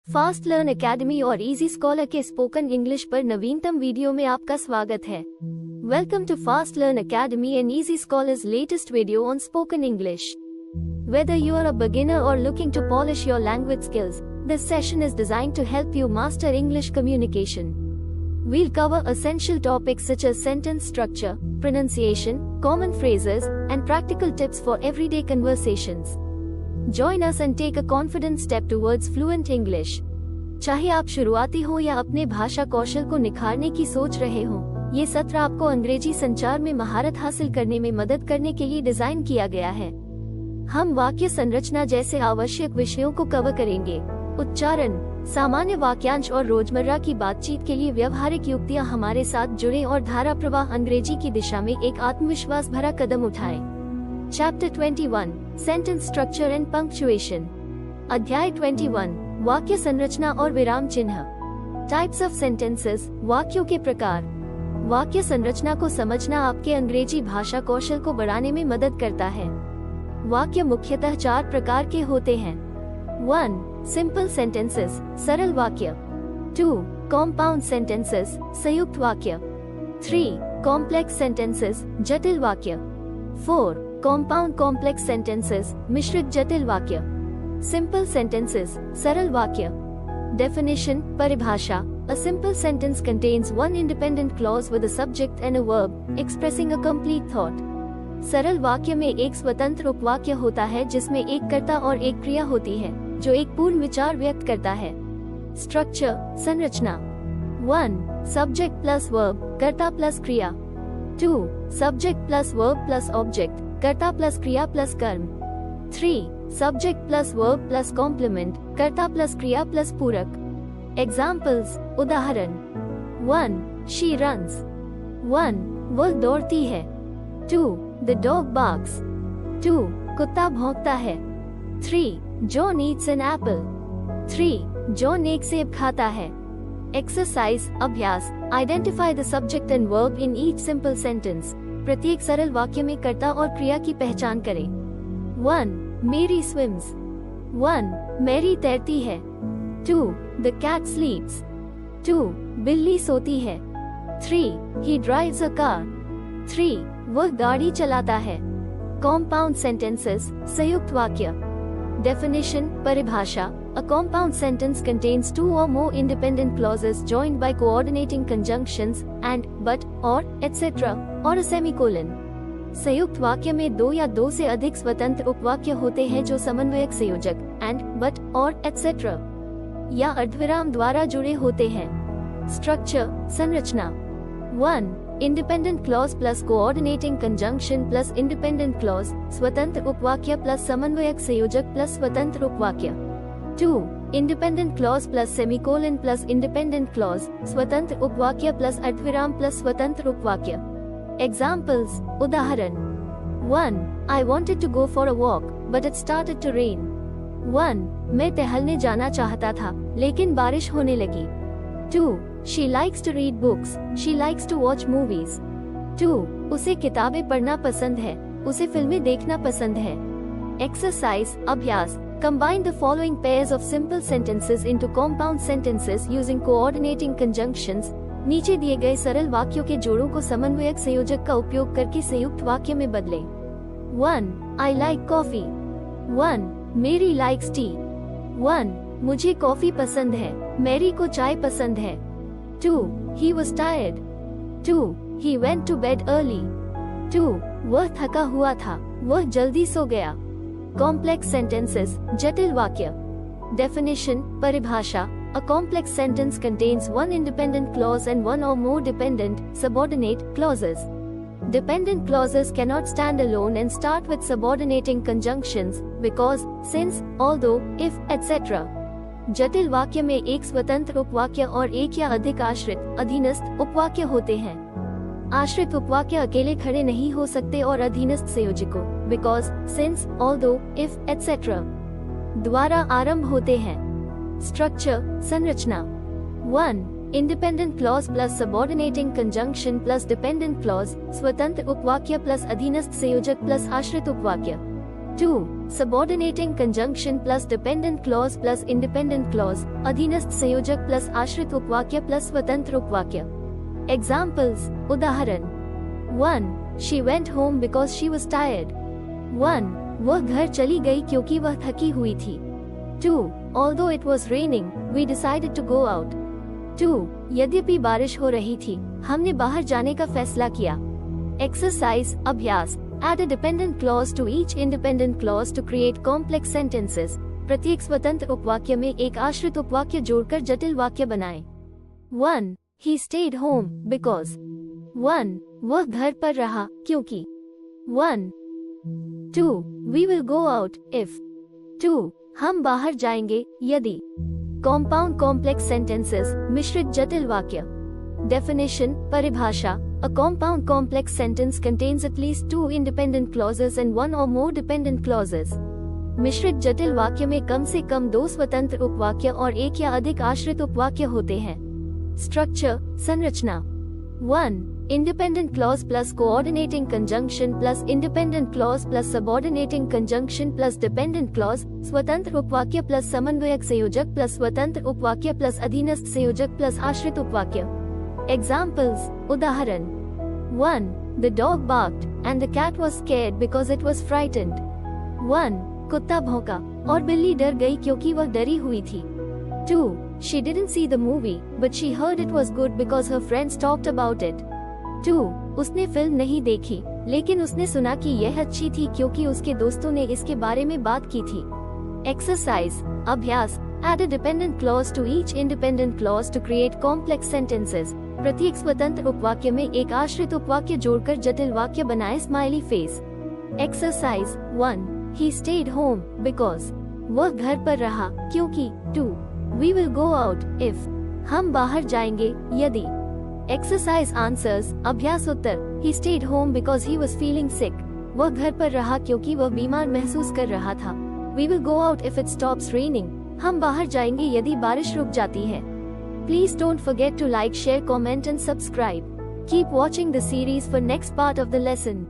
Fast Learn Academy और Easy Scholar के spoken English पर नवीनतम वीडियो में आपका स्वागत है। Welcome to Fast Learn Academy and Easy Scholars latest video on spoken English. Whether you are a beginner or looking to polish your language skills, this session is designed to help you master English communication. We'll cover essential topics such as sentence structure, pronunciation, common phrases, and practical tips for everyday conversations. Join us and take a confident step towards fluent English. चाहे आप शुरुआती हो या अपने भाषा कौशल को निखारने की सोच रहे हो, ये सत्र आपको अंग्रेजी संचार में महारत हासिल करने में मदद करने के लिए डिजाइन किया गया है। हम वाक्य संरचना जैसे आवश्यक विषयों को कवर करेंगे। उच्चारण, सामान्य वाक्यांश और रोजमर्रा की बातचीत के लिए व्यवहारिक युक्तियाँ हमारे साथ जुड़े और धारा प्रवाह अंग्रेजी की दिशा में एक आत्मविश्वास भरा कदम उठाएं। Chapter 21, Sentence Structure and Punctuation. अध्याय 21, वाक्य संरचना और विराम चिन्ह। Types of sentences, वाक्यों के प्रकार। वाक्य संरचना को समझना आपके अंग्रेजी भाषा कौशल को बढ़ाने में मदद करता है। वाक्य मुख्यतः 4 प्रकार के होते हैं। 1. Simple sentences, सरल वाक्य। 2. Compound sentences, संयुक्त वाक्य। 3. Complex sentences, जटिल वाक्य। 4. Compound complex sentences, मिश्रित जटिल वाक्य। Simple sentences, सरल वाक्य। Definition, परिभाषा। A simple sentence contains one independent clause with a subject and a verb, expressing a complete thought. सरल वाक्य में एक स्वतंत्र उपवाक्य होता है जिसमें एक कर्ता और एक क्रिया होती है, जो एक पूर्ण विचार व्यक्त करता है। Structure, संरचना। 1. Subject plus verb, कर्ता प्लस क्रिया। 2. Subject plus verb plus object, कर्ता प्लस क्रिया प्लस कर्म। 3. Subject plus verb plus complement, कर्ता प्लस क्रिया प्लस पूरक। Examples, उदाहरण। 1. She runs. 1. वह दौड़ती है। 2. The dog barks. 2. कुत्ता भौंकता है। 3. John eats an apple. 3. John एक सेब खाता है। Exercise, अभ्यास। Identify the subject and verb in each simple sentence. प्रत्येक सरल वाक्य में कर्ता और क्रिया की पहचान करें। 1. Mary swims. 1. Mary तैरती है। 2. The cat sleeps. 2. बिल्ली सोती है। 3. He drives a car. 3. वह गाड़ी चलाता है। Compound sentences, संयुक्त वाक्य। Definition, परिभाषा। A compound sentence contains 2 or more independent clauses joined by coordinating conjunctions and, but, or, etc. or a semicolon. संयुक्त वाक्य में 2 या 2 से अधिक स्वतंत्र उपवाक्य होते हैं जो समन्वयक संयोजक and, but, or, etc. या अर्धविराम द्वारा जुड़े होते हैं। Structure, संरचना। 1. Independent clause plus coordinating conjunction plus independent clause, स्वतंत्र उपवाक्य प्लस समन्वयक संयोजक प्लस स्वतंत्र उपवाक्य। 2. Independent clause plus semicolon plus independent clause, स्वतंत्र उपवाक्य प्लस अर्धविराम प्लस स्वतंत्र उपवाक्य। Examples, उदाहरण। 1. I wanted to go for a walk, but it started to rain. 1. मैं टहलने जाना चाहता था, लेकिन बारिश होने लगी। 2. She likes to read books. She likes to watch movies. 2. उसे किताबें पढ़ना पसंद है, उसे फिल्में देखना पसंद है। Exercise, अभ्यास। Combine the following pairs of simple sentences into compound sentences using coordinating conjunctions. नीचे दिए गए सरल वाक्यों के जोड़ों को समन्वयक संयोजक का उपयोग करके संयुक्त वाक्य में बदलें। 1. I like coffee. 1. Mary likes tea. 1. मुझे कॉफी पसंद है, मैरी को चाय पसंद है। 2. He was tired. 2. He went to bed early. 2. वह थका हुआ था, वह जल्दी सो गया। Complex sentences, जटिल वाक्य। Definition, परिभाषा। A complex sentence contains one independent clause and one or more dependent, subordinate clauses. Dependent clauses cannot stand alone and start with subordinating conjunctions, because, since, although, if, etc. जटिल वाक्य में एक स्वतंत्र उपवाक्य और एक या अधिक आश्रित, अधीनस्थ उपवाक्य होते हैं। आश्रित उपवाक्य अकेले खड़े नहीं हो सकते और अधीनस्थ संयोजकों because, since, although, if, etc. द्वारा आरंभ होते हैं। Structure, संरचना। 1. Independent clause plus subordinating conjunction plus dependent clause, स्वतंत्र उपवाक्य प्लस अधीनस्थ संयोजक प्लस आश्रित उपवाक्य। 2. Subordinating conjunction plus dependent clause plus independent clause, अधीनस्थ संयोजक प्लस आश्रित उपवाक्य प्लस स्वतंत्र उपवाक्य। एग्जाम्पल्स, उदाहरण। 1. She went home because she was tired. 1. वह घर चली गई क्योंकि वह थकी हुई थी। 2. Although it was raining, we decided to go out. 2. यद्यपि बारिश हो रही थी, हमने बाहर जाने का फैसला किया। एक्सरसाइज, अभ्यास। Add a dependent clause to each independent clause to create complex sentences. प्रत्येक स्वतंत्र उपवाक्य में एक आश्रित उपवाक्य जोड़कर जटिल वाक्य बनाएं। 1. He stayed home because. 1. वह घर पर रहा क्योंकि। 1. 2. We will go out if. 2. हम बाहर जाएंगे यदि। Compound complex sentences, मिश्रित जटिल वाक्य। Definition, परिभाषा। A compound complex sentence contains at least 2 independent clauses and 1 or more dependent clauses. मिश्रित जटिल वाक्य में कम से कम 2 स्वतंत्र उपवाक्य और 1 या अधिक आश्रित उपवाक्य होते हैं। Structure, संरचना। 1. Independent clause plus coordinating conjunction plus independent clause plus subordinating conjunction plus dependent clause, स्वतंत्र उपवाक्य प्लस समन्वयक संयोजक प्लस स्वतंत्र उपवाक्य प्लस अधीनस्थ संयोजक प्लस आश्रित उपवाक्य। Examples, उदाहरण। 1. The dog barked and the cat was scared because it was frightened. 1. कुत्ता भौंका और बिल्ली डर गई क्योंकि वह डरी हुई थी। 2. She didn't see the movie, but she heard it was good because her friends talked about it. 2. उसने फिल्म नहीं देखी, लेकिन उसने सुना कि यह अच्छी थी क्योंकि उसके दोस्तों ने इसके बारे में बात की थी। Exercise, अभ्यास। Add a dependent clause to each independent clause to create complex sentences. प्रत्येक स्वतंत्र उपवाक्य में एक आश्रित उपवाक्य जोड़कर जटिल वाक्य बनाएं। Smiley face. Exercise 1. He stayed home because. वह घर पर रहा क्योंकि। 2. We will go out if. हम बाहर जाएंगे यदि। Exercise answers, अभ्यास उत्तर। He stayed home because he was feeling sick. वह घर पर रहा क्योंकि वह बीमार महसूस कर रहा था। We will go out if it stops raining. हम बाहर जाएंगे यदि बारिश रुक जाती है। Please don't forget to like, share, comment and subscribe. Keep watching the series for next part of the lesson.